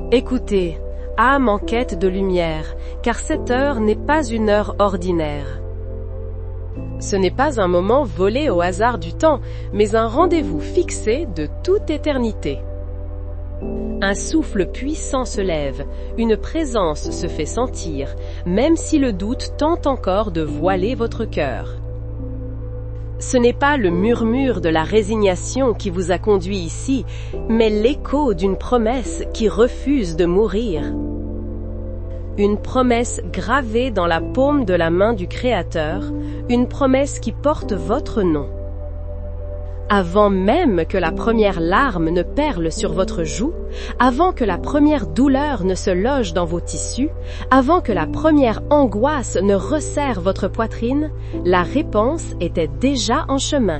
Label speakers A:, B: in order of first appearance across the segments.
A: Écoutez, âme en quête de lumière, car cette heure n'est pas une heure ordinaire. Ce n'est pas un moment volé au hasard du temps, mais un rendez-vous fixé de toute éternité. Un souffle puissant se lève, une présence se fait sentir, même si le doute tente encore de voiler votre cœur. Ce n'est pas le murmure de la résignation qui vous a conduit ici, mais l'écho d'une promesse qui refuse de mourir. Une promesse gravée dans la paume de la main du Créateur, une promesse qui porte votre nom. Avant même que la première larme ne perle sur votre joue, avant que la première douleur ne se loge dans vos tissus, avant que la première angoisse ne resserre votre poitrine, la réponse était déjà en chemin.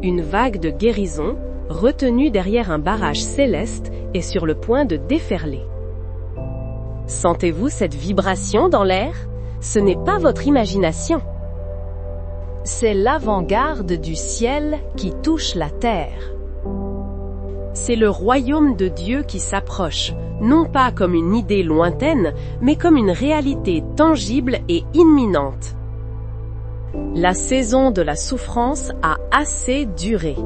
A: Une vague de guérison, retenue derrière un barrage céleste, est sur le point de déferler. Sentez-vous cette vibration dans l'air? Ce n'est pas votre imagination. C'est l'avant-garde du ciel qui touche la terre. C'est le royaume de Dieu qui s'approche, non pas comme une idée lointaine, mais comme une réalité tangible et imminente. La saison de la souffrance a assez duré.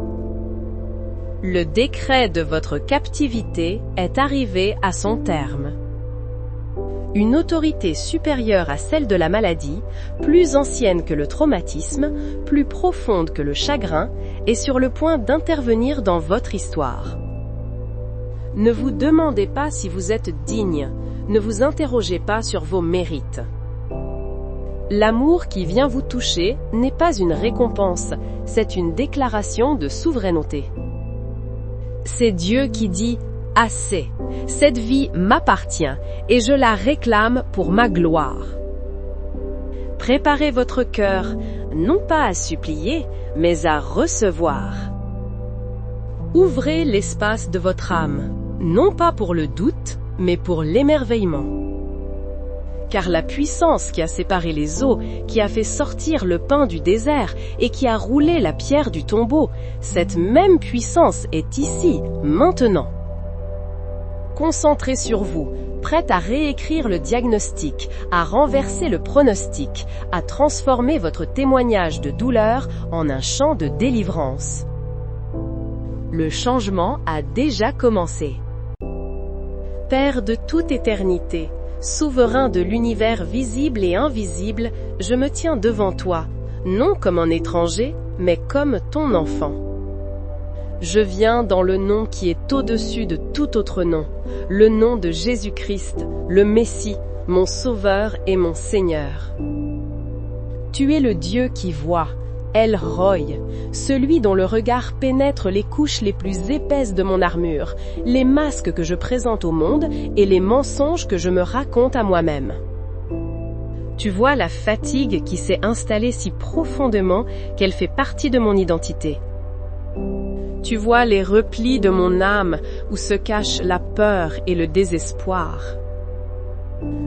A: Le décret de votre captivité est arrivé à son terme. Une autorité supérieure à celle de la maladie, plus ancienne que le traumatisme, plus profonde que le chagrin, est sur le point d'intervenir dans votre histoire. Ne vous demandez pas si vous êtes digne, ne vous interrogez pas sur vos mérites. L'amour qui vient vous toucher n'est pas une récompense, c'est une déclaration de souveraineté. C'est Dieu qui dit « Assez ». Cette vie m'appartient et je la réclame pour ma gloire. Préparez votre cœur, non pas à supplier, mais à recevoir. Ouvrez l'espace de votre âme, non pas pour le doute, mais pour l'émerveillement. Car la puissance qui a séparé les eaux, qui a fait sortir le pain du désert et qui a roulé la pierre du tombeau, cette même puissance est ici, maintenant. Concentrez sur vous, prête à réécrire le diagnostic, à renverser le pronostic, à transformer votre témoignage de douleur en un chant de délivrance. Le changement a déjà commencé. Père de toute éternité, souverain de l'univers visible et invisible, je me tiens devant toi, non comme un étranger, mais comme ton enfant. Je viens dans le nom qui est au-dessus de tout autre nom, le nom de Jésus-Christ, le Messie, mon Sauveur et mon Seigneur. Tu es le Dieu qui voit, El Roi, celui dont le regard pénètre les couches les plus épaisses de mon armure, les masques que je présente au monde et les mensonges que je me raconte à moi-même. Tu vois la fatigue qui s'est installée si profondément qu'elle fait partie de mon identité. Tu vois les replis de mon âme où se cachent la peur et le désespoir.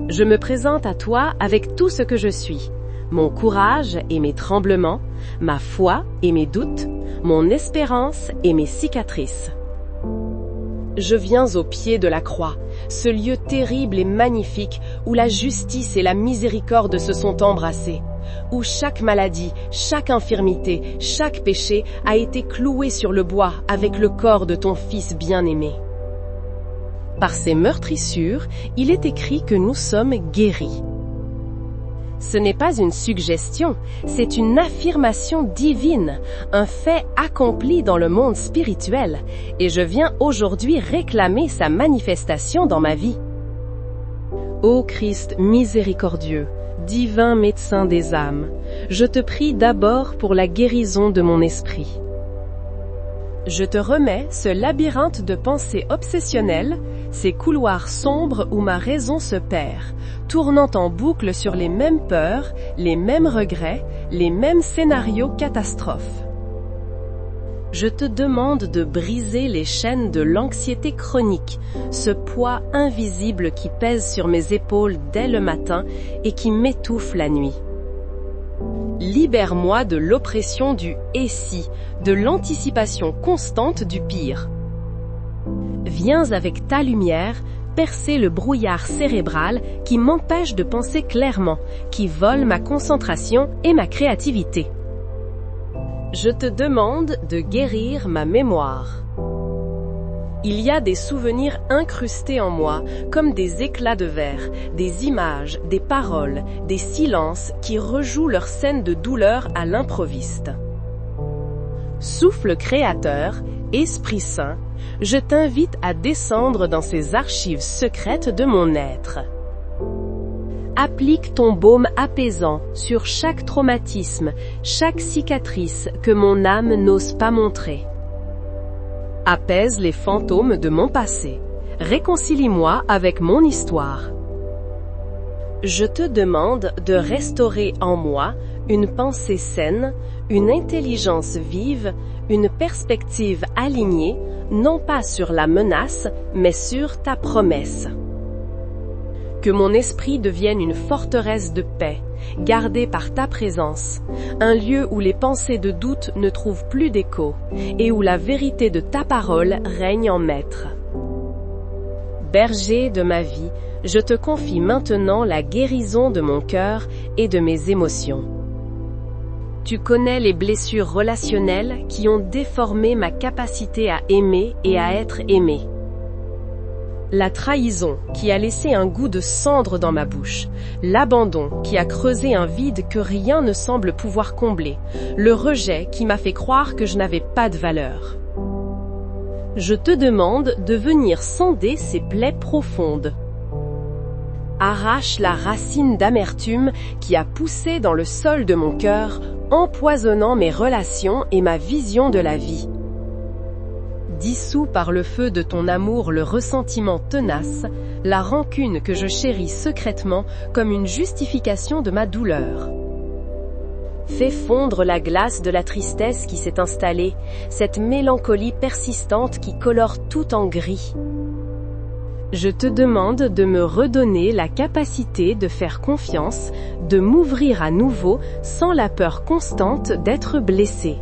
A: Je me présente à toi avec tout ce que je suis, mon courage et mes tremblements, ma foi et mes doutes, mon espérance et mes cicatrices. Je viens au pied de la croix, ce lieu terrible et magnifique où la justice et la miséricorde se sont embrassées, où chaque maladie, chaque infirmité, chaque péché a été cloué sur le bois avec le corps de ton Fils bien-aimé. Par ces meurtrissures, il est écrit que nous sommes guéris. Ce n'est pas une suggestion, c'est une affirmation divine, un fait accompli dans le monde spirituel, et je viens aujourd'hui réclamer sa manifestation dans ma vie. Ô Christ miséricordieux, divin médecin des âmes, je te prie d'abord pour la guérison de mon esprit. Je te remets ce labyrinthe de pensées obsessionnelles, ces couloirs sombres où ma raison se perd, tournant en boucle sur les mêmes peurs, les mêmes regrets, les mêmes scénarios catastrophes. Je te demande de briser les chaînes de l'anxiété chronique, ce poids invisible qui pèse sur mes épaules dès le matin et qui m'étouffe la nuit. Libère-moi de l'oppression du « et si », de l'anticipation constante du pire. Viens avec ta lumière percer le brouillard cérébral qui m'empêche de penser clairement, qui vole ma concentration et ma créativité. Je te demande de guérir ma mémoire. Il y a des souvenirs incrustés en moi, comme des éclats de verre, des images, des paroles, des silences qui rejouent leur scène de douleur à l'improviste. Souffle créateur, Esprit Saint, je t'invite à descendre dans ces archives secrètes de mon être. Applique ton baume apaisant sur chaque traumatisme, chaque cicatrice que mon âme n'ose pas montrer. Apaise les fantômes de mon passé. Réconcilie-moi avec mon histoire. Je te demande de restaurer en moi une pensée saine, une intelligence vive, une perspective alignée, non pas sur la menace, mais sur ta promesse. Que mon esprit devienne une forteresse de paix, gardée par ta présence, un lieu où les pensées de doute ne trouvent plus d'écho, et où la vérité de ta parole règne en maître. Berger de ma vie, je te confie maintenant la guérison de mon cœur et de mes émotions. Tu connais les blessures relationnelles qui ont déformé ma capacité à aimer et à être aimé. La trahison qui a laissé un goût de cendre dans ma bouche, l'abandon qui a creusé un vide que rien ne semble pouvoir combler, le rejet qui m'a fait croire que je n'avais pas de valeur. Je te demande de venir sonder ces plaies profondes. Arrache la racine d'amertume qui a poussé dans le sol de mon cœur, empoisonnant mes relations et ma vision de la vie. Dissous par le feu de ton amour le ressentiment tenace, la rancune que je chéris secrètement comme une justification de ma douleur. Fais fondre la glace de la tristesse qui s'est installée, cette mélancolie persistante qui colore tout en gris. Je te demande de me redonner la capacité de faire confiance, de m'ouvrir à nouveau sans la peur constante d'être blessée.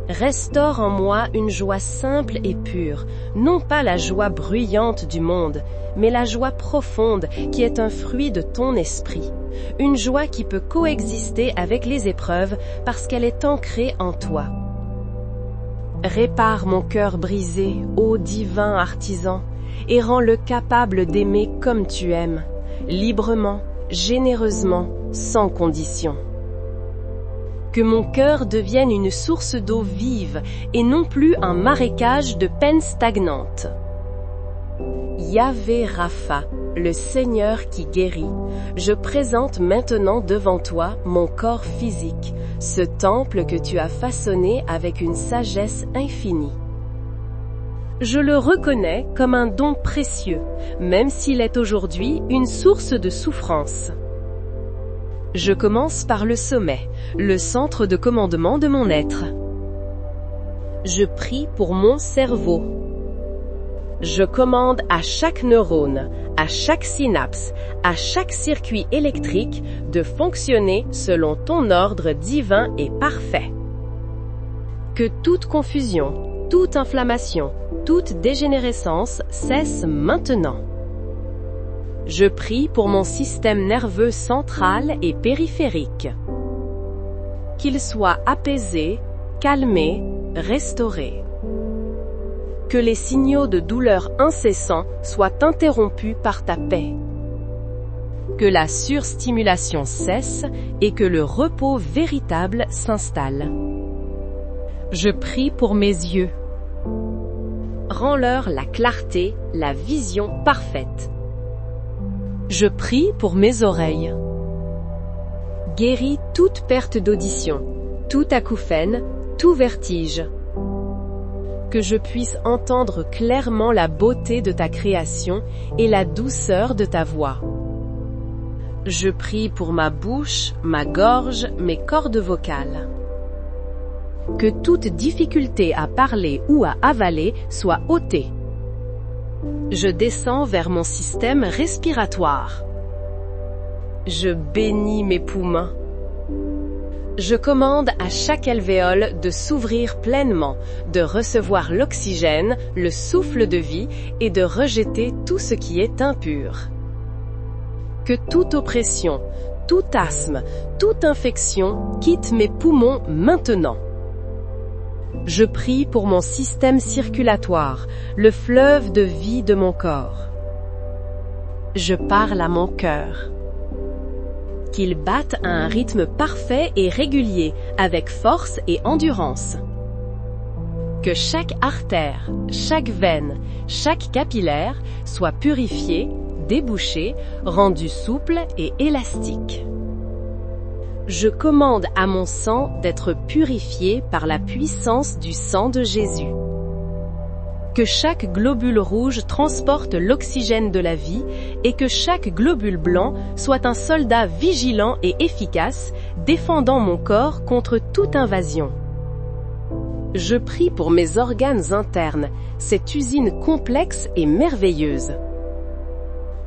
A: Restaure en moi une joie simple et pure, non pas la joie bruyante du monde, mais la joie profonde qui est un fruit de ton esprit. Une joie qui peut coexister avec les épreuves parce qu'elle est ancrée en toi. Répare mon cœur brisé, ô divin artisan, et rends-le capable d'aimer comme tu aimes, librement, généreusement, sans condition. Que mon cœur devienne une source d'eau vive et non plus un marécage de peine stagnante. Yahvé Rapha, le Seigneur qui guérit, je présente maintenant devant toi mon corps physique, ce temple que tu as façonné avec une sagesse infinie. Je le reconnais comme un don précieux, même s'il est aujourd'hui une source de souffrance. Je commence par le sommet, le centre de commandement de mon être. Je prie pour mon cerveau. Je commande à chaque neurone, à chaque synapse, à chaque circuit électrique de fonctionner selon ton ordre divin et parfait. Que toute confusion, toute inflammation, toute dégénérescence cesse maintenant. Je prie pour mon système nerveux central et périphérique. Qu'il soit apaisé, calmé, restauré. Que les signaux de douleur incessants soient interrompus par ta paix. Que la surstimulation cesse et que le repos véritable s'installe. Je prie pour mes yeux. Rends-leur la clarté, la vision parfaite. Je prie pour mes oreilles. Guéris toute perte d'audition, tout acouphène, tout vertige. Que je puisse entendre clairement la beauté de ta création et la douceur de ta voix. Je prie pour ma bouche, ma gorge, mes cordes vocales. Que toute difficulté à parler ou à avaler soit ôtée. Je descends vers mon système respiratoire. Je bénis mes poumons. Je commande à chaque alvéole de s'ouvrir pleinement, de recevoir l'oxygène, le souffle de vie et de rejeter tout ce qui est impur. Que toute oppression, tout asthme, toute infection quitte mes poumons maintenant. Je prie pour mon système circulatoire, le fleuve de vie de mon corps. Je parle à mon cœur. Qu'il batte à un rythme parfait et régulier, avec force et endurance. Que chaque artère, chaque veine, chaque capillaire soit purifié, débouché, rendu souple et élastique. Je commande à mon sang d'être purifié par la puissance du sang de Jésus. Que chaque globule rouge transporte l'oxygène de la vie et que chaque globule blanc soit un soldat vigilant et efficace, défendant mon corps contre toute invasion. Je prie pour mes organes internes, cette usine complexe et merveilleuse.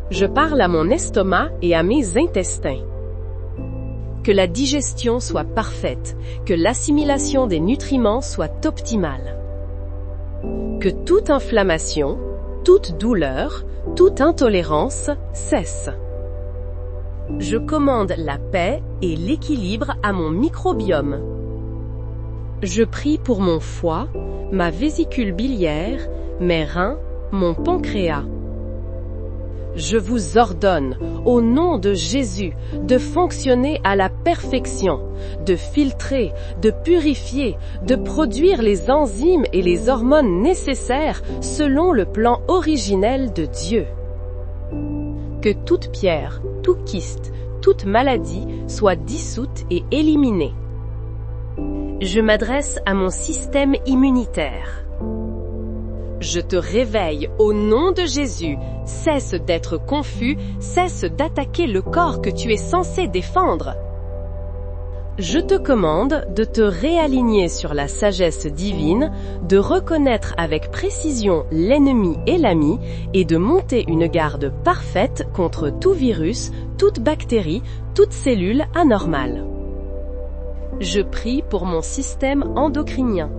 A: Je parle à mon estomac et à mes intestins. Que la digestion soit parfaite, que l'assimilation des nutriments soit optimale. Que toute inflammation, toute douleur, toute intolérance cesse. Je commande la paix et l'équilibre à mon microbiome. Je prie pour mon foie, ma vésicule biliaire, mes reins, mon pancréas. Je vous ordonne, au nom de Jésus, de fonctionner à la perfection, de filtrer, de purifier, de produire les enzymes et les hormones nécessaires selon le plan originel de Dieu. Que toute pierre, tout kyste, toute maladie soit dissoute et éliminée. Je m'adresse à mon système immunitaire. Je te réveille au nom de Jésus. Cesse d'être confus, cesse d'attaquer le corps que tu es censé défendre. Je te commande de te réaligner sur la sagesse divine, de reconnaître avec précision l'ennemi et l'ami et de monter une garde parfaite contre tout virus, toute bactérie, toute cellule anormale. Je prie pour mon système endocrinien.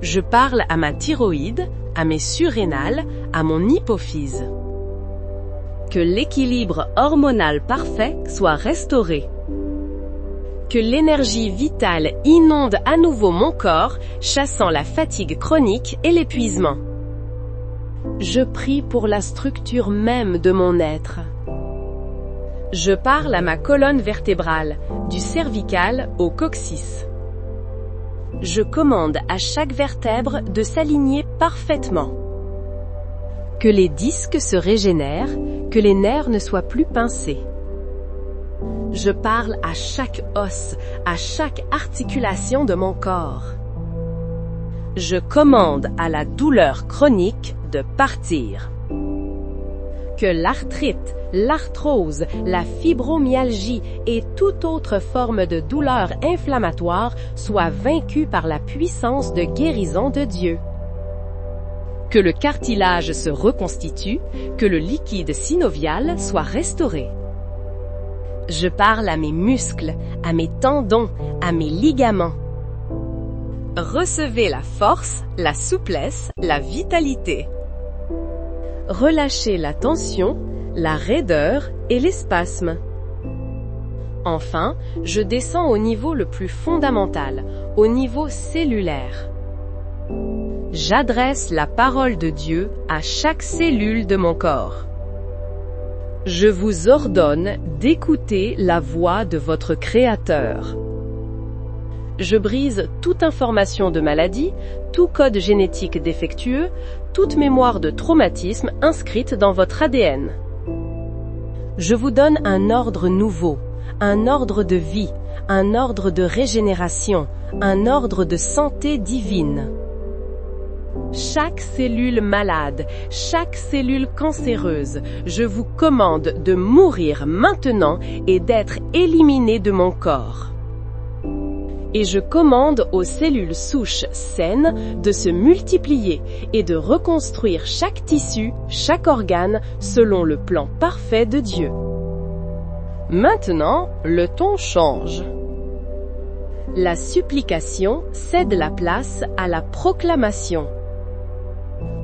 A: Je parle à ma thyroïde, à mes surrénales, à mon hypophyse. Que l'équilibre hormonal parfait soit restauré. Que l'énergie vitale inonde à nouveau mon corps, chassant la fatigue chronique et l'épuisement. Je prie pour la structure même de mon être. Je parle à ma colonne vertébrale, du cervical au coccyx. Je commande à chaque vertèbre de s'aligner parfaitement. Que les disques se régénèrent, que les nerfs ne soient plus pincés. Je parle à chaque os, à chaque articulation de mon corps. Je commande à la douleur chronique de partir. Que l'arthrite, l'arthrose, la fibromyalgie et toute autre forme de douleur inflammatoire soient vaincues par la puissance de guérison de Dieu. Que le cartilage se reconstitue, que le liquide synovial soit restauré. Je parle à mes muscles, à mes tendons, à mes ligaments. Recevez la force, la souplesse, la vitalité. Relâchez la tension, la raideur et les spasmes. Enfin, je descends au niveau le plus fondamental, au niveau cellulaire. J'adresse la parole de Dieu à chaque cellule de mon corps. Je vous ordonne d'écouter la voix de votre Créateur. Je brise toute information de maladie, tout code génétique défectueux, toute mémoire de traumatisme inscrite dans votre ADN. Je vous donne un ordre nouveau, un ordre de vie, un ordre de régénération, un ordre de santé divine. Chaque cellule malade, chaque cellule cancéreuse, je vous commande de mourir maintenant et d'être éliminée de mon corps. Et je commande aux cellules souches saines de se multiplier et de reconstruire chaque tissu, chaque organe, selon le plan parfait de Dieu. Maintenant, le ton change. La supplication cède la place à la proclamation.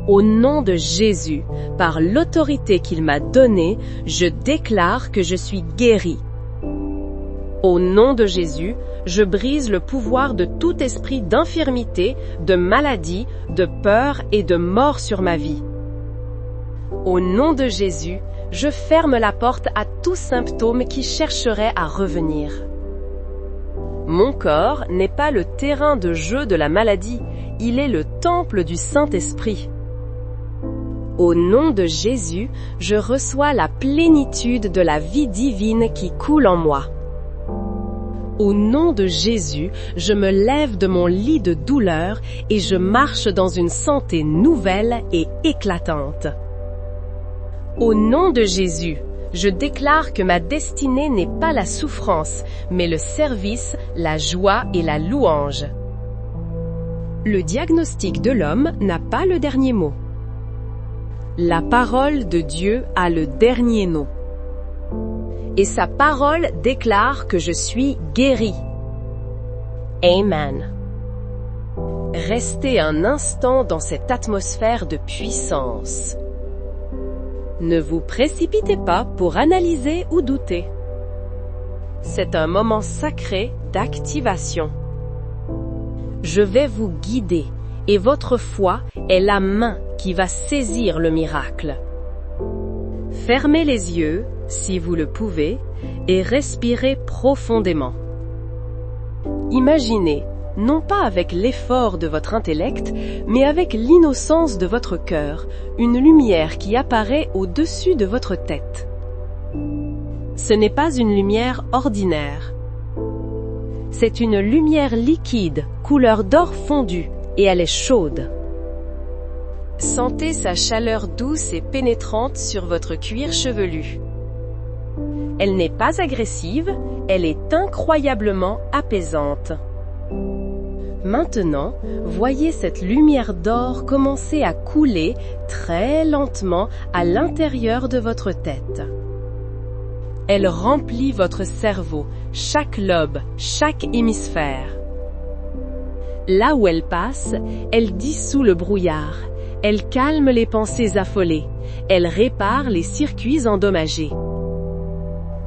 A: Au nom de Jésus, par l'autorité qu'il m'a donnée, je déclare que je suis guéri. Au nom de Jésus, je brise le pouvoir de tout esprit d'infirmité, de maladie, de peur et de mort sur ma vie. Au nom de Jésus, je ferme la porte à tout symptôme qui chercherait à revenir. Mon corps n'est pas le terrain de jeu de la maladie, il est le temple du Saint-Esprit. Au nom de Jésus, je reçois la plénitude de la vie divine qui coule en moi. Au nom de Jésus, je me lève de mon lit de douleur et je marche dans une santé nouvelle et éclatante. Au nom de Jésus, je déclare que ma destinée n'est pas la souffrance, mais le service, la joie et la louange. Le diagnostic de l'homme n'a pas le dernier mot. La parole de Dieu a le dernier mot. Et sa parole déclare que je suis guéri. Amen. Restez un instant dans cette atmosphère de puissance. Ne vous précipitez pas pour analyser ou douter. C'est un moment sacré d'activation. Je vais vous guider et votre foi est la main qui va saisir le miracle. Fermez les yeux, si vous le pouvez, et respirez profondément. Imaginez, non pas avec l'effort de votre intellect, mais avec l'innocence de votre cœur, une lumière qui apparaît au-dessus de votre tête. Ce n'est pas une lumière ordinaire. C'est une lumière liquide, couleur d'or fondu, et elle est chaude. Sentez sa chaleur douce et pénétrante sur votre cuir chevelu. Elle n'est pas agressive, elle est incroyablement apaisante. Maintenant, voyez cette lumière d'or commencer à couler très lentement à l'intérieur de votre tête. Elle remplit votre cerveau, chaque lobe, chaque hémisphère. Là où elle passe, elle dissout le brouillard, elle calme les pensées affolées, elle répare les circuits endommagés.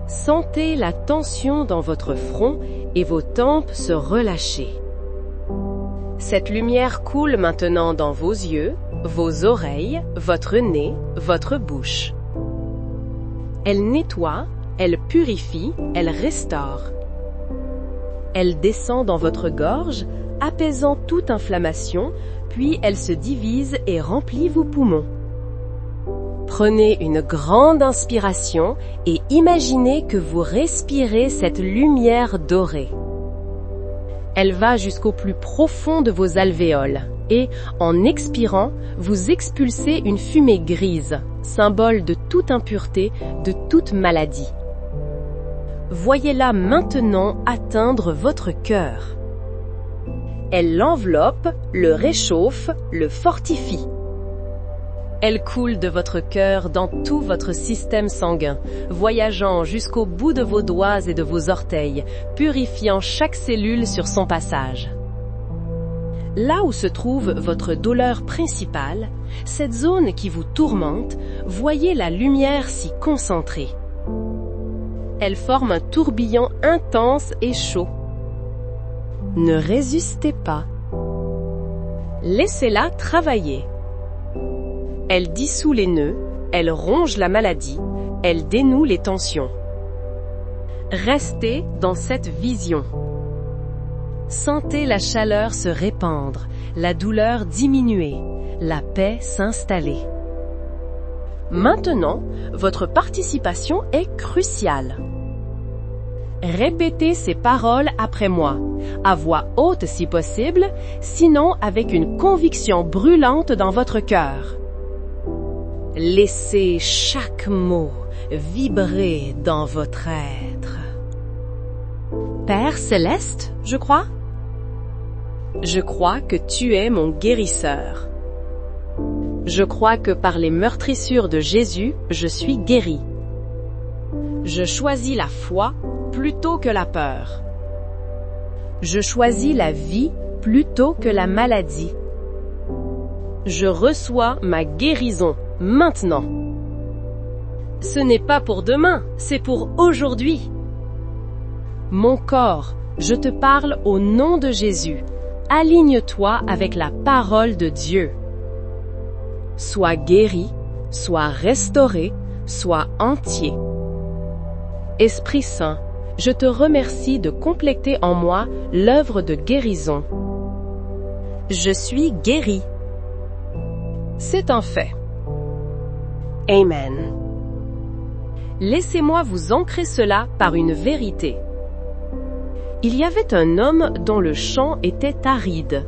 A: Sentez la tension dans votre front et vos tempes se relâcher. Cette lumière coule maintenant dans vos yeux, vos oreilles, votre nez, votre bouche. Elle nettoie, elle purifie, elle restaure. Elle descend dans votre gorge, apaisant toute inflammation, puis elle se divise et remplit vos poumons. Prenez une grande inspiration et imaginez que vous respirez cette lumière dorée. Elle va jusqu'au plus profond de vos alvéoles et, en expirant, vous expulsez une fumée grise, symbole de toute impureté, de toute maladie. Voyez-la maintenant atteindre votre cœur. Elle l'enveloppe, le réchauffe, le fortifie. Elle coule de votre cœur dans tout votre système sanguin, voyageant jusqu'au bout de vos doigts et de vos orteils, purifiant chaque cellule sur son passage. Là où se trouve votre douleur principale, cette zone qui vous tourmente, voyez la lumière s'y concentrer. Elle forme un tourbillon intense et chaud. Ne résistez pas. Laissez-la travailler. Elle dissout les nœuds, elle ronge la maladie, elle dénoue les tensions. Restez dans cette vision. Sentez la chaleur se répandre, la douleur diminuer, la paix s'installer. Maintenant, votre participation est cruciale. Répétez ces paroles après moi, à voix haute si possible, sinon avec une conviction brûlante dans votre cœur. Laissez chaque mot vibrer dans votre être. Père céleste, je crois que tu es mon guérisseur. Je crois que par les meurtrissures de Jésus, je suis guéri. Je choisis la foi plutôt que la peur. Je choisis la vie plutôt que la maladie. Je reçois ma guérison maintenant. Ce n'est pas pour demain, c'est pour aujourd'hui. Mon corps, je te parle au nom de Jésus. Aligne-toi avec la parole de Dieu. Sois guéri, sois restauré, sois entier. Esprit Saint, je te remercie de compléter en moi l'œuvre de guérison. Je suis guéri. C'est un fait. Amen. Laissez-moi vous ancrer cela par une vérité. Il y avait un homme dont le champ était aride.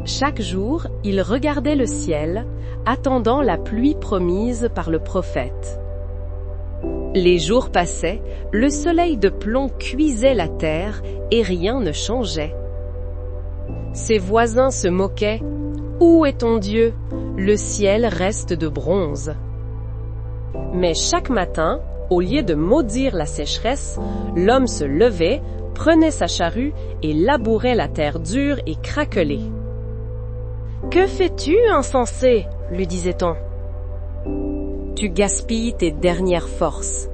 A: Chaque jour, il regardait le ciel, attendant la pluie promise par le prophète. Les jours passaient, le soleil de plomb cuisait la terre et rien ne changeait. Ses voisins se moquaient. « Où est ton Dieu? Le ciel reste de bronze. » Mais chaque matin, au lieu de maudire la sécheresse, l'homme se levait, prenait sa charrue et labourait la terre dure et craquelée. « Que fais-tu, insensé ?» lui disait-on. « Tu gaspilles tes dernières forces. »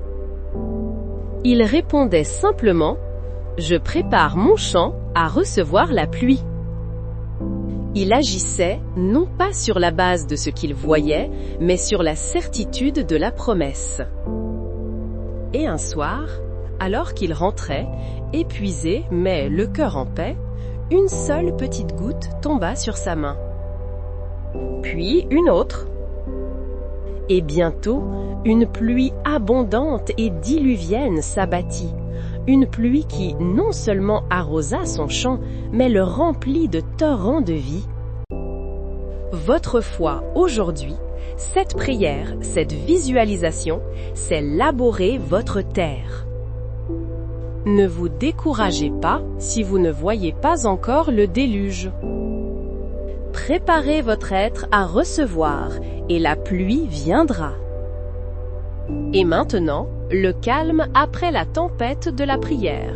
A: Il répondait simplement « Je prépare mon champ à recevoir la pluie. » Il agissait non pas sur la base de ce qu'il voyait, mais sur la certitude de la promesse. Et un soir, alors qu'il rentrait, épuisé mais le cœur en paix, une seule petite goutte tomba sur sa main. Puis une autre. Et bientôt, une pluie abondante et diluvienne s'abattit. Une pluie qui non seulement arrosa son champ, mais le remplit de torrents de vie. Votre foi aujourd'hui, cette prière, cette visualisation, c'est labourer votre terre. Ne vous découragez pas si vous ne voyez pas encore le déluge. Préparez votre être à recevoir et la pluie viendra. Et maintenant, le calme après la tempête de la prière.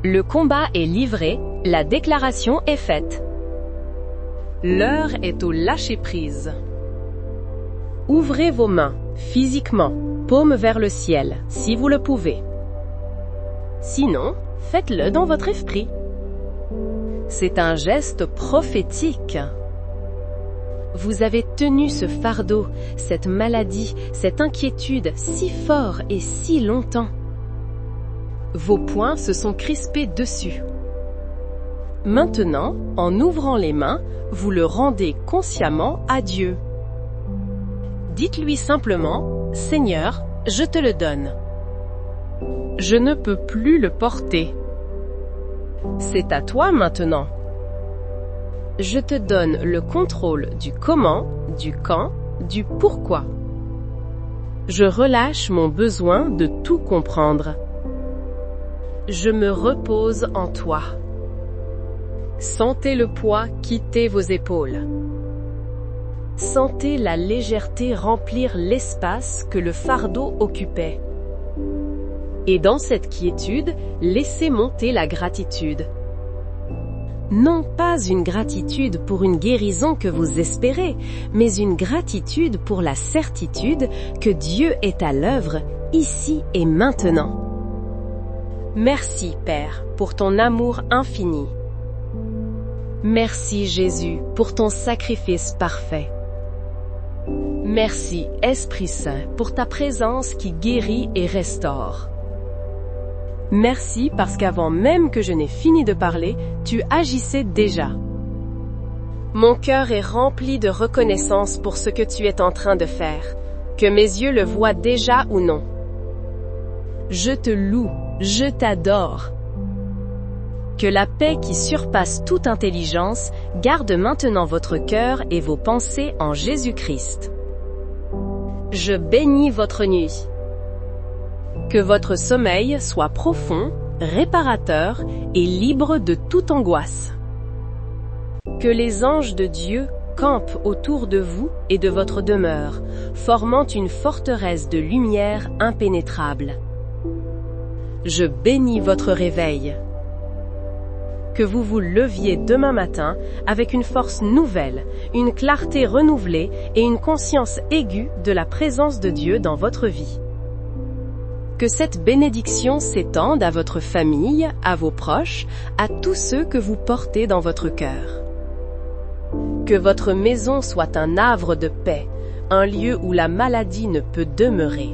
A: Le combat est livré, la déclaration est faite. L'heure est au lâcher-prise. Ouvrez vos mains, physiquement, paume vers le ciel, si vous le pouvez. Sinon, faites-le dans votre esprit. C'est un geste prophétique. Vous avez tenu ce fardeau, cette maladie, cette inquiétude si fort et si longtemps. Vos poings se sont crispés dessus. Maintenant, en ouvrant les mains, vous le rendez consciemment à Dieu. Dites-lui simplement, « Seigneur, je te le donne. Je ne peux plus le porter. C'est à toi maintenant. Je te donne le contrôle du comment, du quand, du pourquoi. Je relâche mon besoin de tout comprendre. Je me repose en toi. » Sentez le poids quitter vos épaules. Sentez la légèreté remplir l'espace que le fardeau occupait. Et dans cette quiétude, laissez monter la gratitude. Non pas une gratitude pour une guérison que vous espérez, mais une gratitude pour la certitude que Dieu est à l'œuvre, ici et maintenant. Merci, Père, pour ton amour infini. Merci, Jésus, pour ton sacrifice parfait. Merci, Esprit Saint, pour ta présence qui guérit et restaure. Merci parce qu'avant même que je n'ai fini de parler, tu agissais déjà. Mon cœur est rempli de reconnaissance pour ce que tu es en train de faire, que mes yeux le voient déjà ou non. Je te loue, je t'adore. Que la paix qui surpasse toute intelligence garde maintenant votre cœur et vos pensées en Jésus-Christ. Je bénis votre nuit. Que votre sommeil soit profond, réparateur et libre de toute angoisse. Que les anges de Dieu campent autour de vous et de votre demeure, formant une forteresse de lumière impénétrable. je bénis votre réveil. Que vous vous leviez demain matin avec une force nouvelle, une clarté renouvelée et une conscience aiguë de la présence de Dieu dans votre vie. Que cette bénédiction s'étende à votre famille, à vos proches, à tous ceux que vous portez dans votre cœur. Que votre maison soit un havre de paix, un lieu où la maladie ne peut demeurer.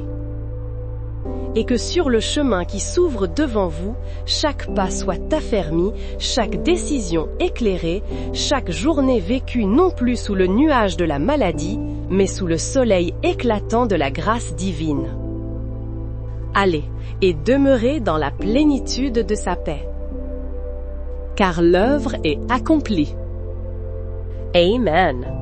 A: Et que sur le chemin qui s'ouvre devant vous, chaque pas soit affermi, chaque décision éclairée, chaque journée vécue non plus sous le nuage de la maladie, mais sous le soleil éclatant de la grâce divine. Allez, et demeurez dans la plénitude de sa paix. Car l'œuvre est accomplie. Amen.